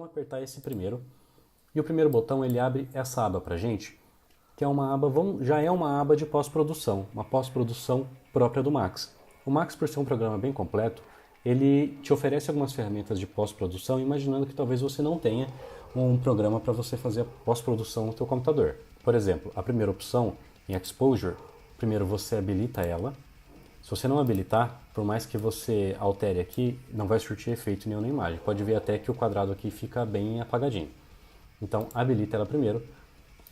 vamos apertar esse primeiro. E o primeiro botão ele abre essa aba pra gente, que é uma aba, já é uma aba de pós-produção, uma pós-produção própria do Max. O Max, por ser um programa bem completo, ele te oferece algumas ferramentas de pós-produção, imaginando que talvez você não tenha um programa para você fazer a pós-produção no teu computador. Por exemplo, a primeira opção em Exposure, primeiro você habilita ela. Se você não habilitar, por mais que você altere aqui, não vai surtir efeito nenhum na imagem. Pode ver até que o quadrado aqui fica bem apagadinho. Então, habilita ela primeiro.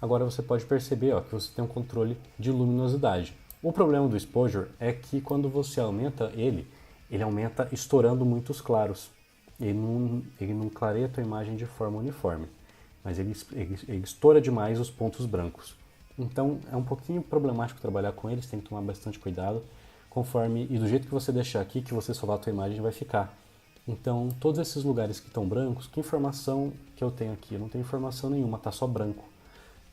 Agora você pode perceber que você tem um controle de luminosidade. O problema do exposure é que quando você aumenta ele aumenta estourando muitos claros. Ele não clareia a tua imagem de forma uniforme, mas ele estoura demais os pontos brancos. Então é um pouquinho problemático trabalhar com ele, você tem que tomar bastante cuidado, e do jeito que você deixar aqui, que você solar a tua imagem vai ficar. Então todos esses lugares que estão brancos, que informação que eu tenho aqui? Eu não tenho informação nenhuma, tá só branco.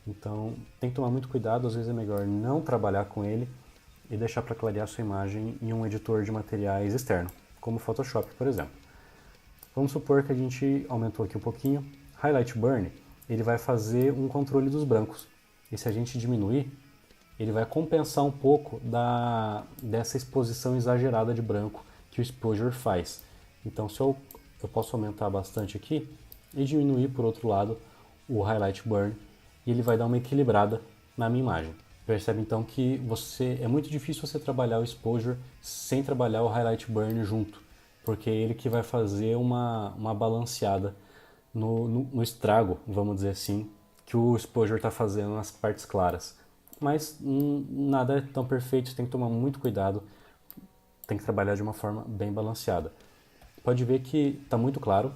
Então tem que tomar muito cuidado, às vezes é melhor não trabalhar com ele e deixar para clarear sua imagem em um editor de materiais externo, como o Photoshop, por exemplo. Vamos supor que a gente aumentou aqui um pouquinho. Highlight Burn, ele vai fazer um controle dos brancos. E se a gente diminuir, ele vai compensar um pouco dessa exposição exagerada de branco que o Exposure faz. Então se eu posso aumentar bastante aqui e diminuir por outro lado o Highlight Burn, e ele vai dar uma equilibrada na minha imagem. Percebe então que é muito difícil você trabalhar o Exposure sem trabalhar o Highlight Burn junto, porque é ele que vai fazer uma balanceada no estrago, vamos dizer assim, que o Exposure está fazendo nas partes claras. Mas nada é tão perfeito, você tem que tomar muito cuidado, tem que trabalhar de uma forma bem balanceada. Pode ver que está muito claro,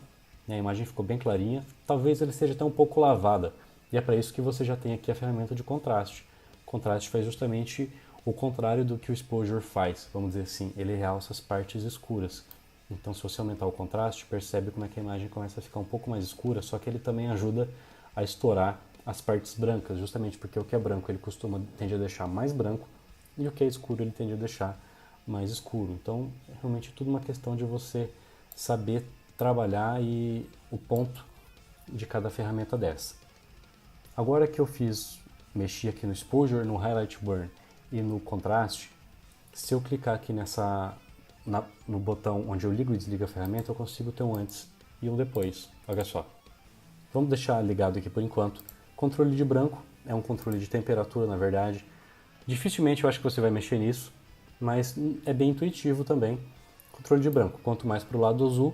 né? A imagem ficou bem clarinha, talvez ele esteja até um pouco lavada, e é para isso que você já tem aqui a ferramenta de contraste. O contraste faz justamente o contrário do que o exposure faz, vamos dizer assim, ele realça as partes escuras. Então se você aumentar o contraste, percebe como é que a imagem começa a ficar um pouco mais escura, só que ele também ajuda a estourar as partes brancas, justamente porque o que é branco ele tende a deixar mais branco, e o que é escuro ele tende a deixar mais escuro. Então é realmente tudo uma questão de você saber trabalhar e o ponto de cada ferramenta dessa. Agora que eu mexi aqui no Exposure, no Highlight Burn e no Contraste, se eu clicar aqui no botão onde eu ligo e desligo a ferramenta, eu consigo ter um antes e um depois. Olha só. Vamos deixar ligado aqui por enquanto. Controle de branco é um controle de temperatura, na verdade. Dificilmente eu acho que você vai mexer nisso, mas é bem intuitivo também. Controle de branco, quanto mais para o lado azul,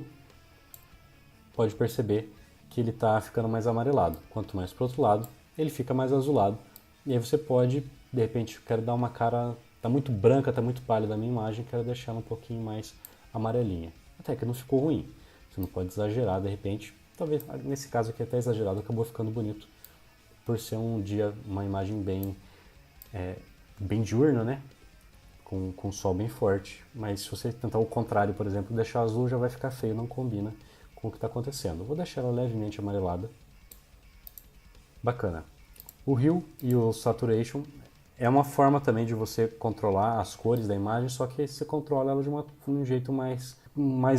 pode perceber que ele está ficando mais amarelado. Quanto mais para o outro lado, ele fica mais azulado. E aí você pode, de repente, quero dar uma cara, está muito branca, está muito pálida a minha imagem, quero deixar ela um pouquinho mais amarelinha. Até que não ficou ruim. Você não pode exagerar, de repente. Talvez, nesse caso aqui até exagerado, acabou ficando bonito. Por ser uma imagem bem diurna, né? Com sol bem forte. Mas se você tentar o contrário, por exemplo, deixar azul já vai ficar feio, não combina com o que está acontecendo. Vou deixar ela levemente amarelada. Bacana. O Hue e o Saturation é uma forma também de você controlar as cores da imagem, só que você controla ela de um jeito mais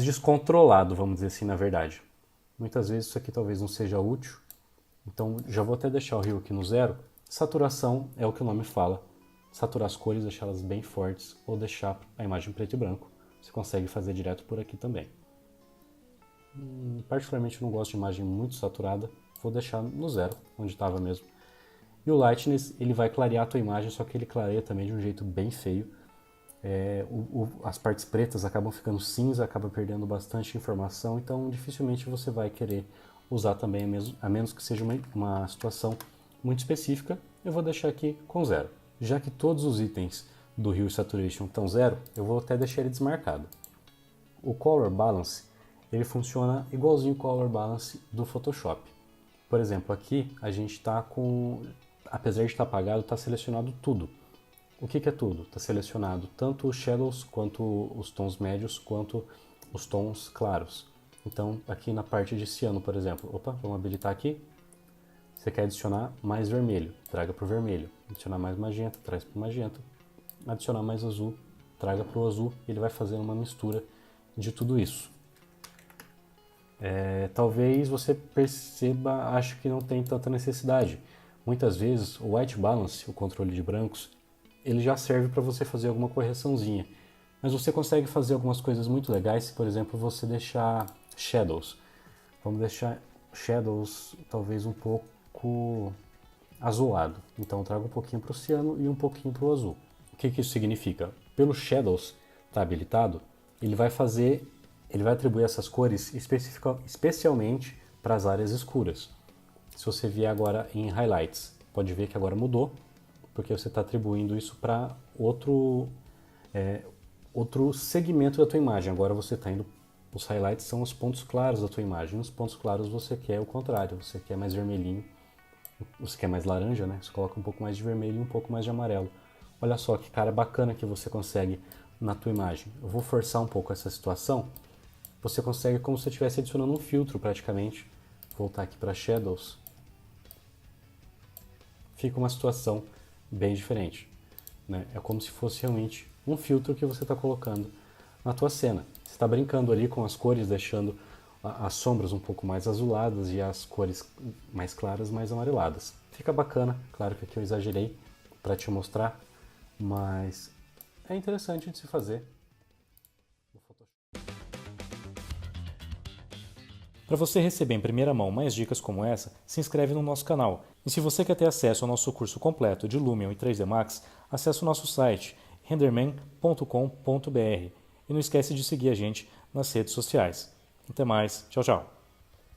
descontrolado, vamos dizer assim, na verdade. Muitas vezes isso aqui talvez não seja útil, então já vou até deixar o Hue aqui no 0. Saturação é o que o nome fala. Saturar as cores, deixá-las bem fortes, ou deixar a imagem preto e branco. Você consegue fazer direto por aqui também. Particularmente eu não gosto de imagem muito saturada, vou deixar no 0, onde estava mesmo. E o Lightness, ele vai clarear a tua imagem, só que ele clareia também de um jeito bem feio. As partes pretas acabam ficando cinza, acaba perdendo bastante informação, então dificilmente você vai querer usar também, a menos que seja uma situação muito específica. Eu vou deixar aqui com 0. Já que todos os itens do Hue Saturation estão 0, eu vou até deixar ele desmarcado. O Color Balance, ele funciona igualzinho o Color Balance do Photoshop. Por exemplo, aqui a gente está apesar de estar apagado, está selecionado tudo. O que é tudo? Está selecionado tanto os shadows, quanto os tons médios, quanto os tons claros. Então, aqui na parte de ciano, por exemplo, vamos habilitar aqui. Você quer adicionar mais vermelho, traga para o vermelho. Adicionar mais magenta, traz para o magenta. Adicionar mais azul, traga para o azul. Ele vai fazendo uma mistura de tudo isso. talvez você perceba, acho que não tem tanta necessidade. Muitas vezes o white balance, o controle de brancos, ele já serve para você fazer alguma correçãozinha. Mas você consegue fazer algumas coisas muito legais se, por exemplo, você deixar shadows. Vamos deixar shadows talvez um pouco azulado. Então traga um pouquinho para o ciano e um pouquinho para o azul. O que isso significa? Pelo shadows tá habilitado, ele vai atribuir essas cores especialmente para as áreas escuras. Se você vier agora em highlights, pode ver que agora mudou, porque você está atribuindo isso para outro segmento da tua imagem. Agora você está indo, os highlights são os pontos claros da tua imagem. Os pontos claros você quer o contrário, você quer mais vermelhinho, você quer mais laranja, né? Você coloca um pouco mais de vermelho e um pouco mais de amarelo. Olha só que cara bacana que você consegue na tua imagem. Eu vou forçar um pouco essa situação. Você consegue como se você estivesse adicionando um filtro praticamente. Vou voltar aqui para Shadows. Fica uma situação bem diferente, né? É como se fosse realmente um filtro que você está colocando na tua cena. Você está brincando ali com as cores, deixando as sombras um pouco mais azuladas e as cores mais claras mais amareladas. Fica bacana, claro que aqui eu exagerei para te mostrar, mas é interessante de se fazer. Para você receber em primeira mão mais dicas como essa, se inscreve no nosso canal. E se você quer ter acesso ao nosso curso completo de Lumion e 3D Max, acesse o nosso site renderman.com.br e não esquece de seguir a gente nas redes sociais. Até mais, tchau, tchau!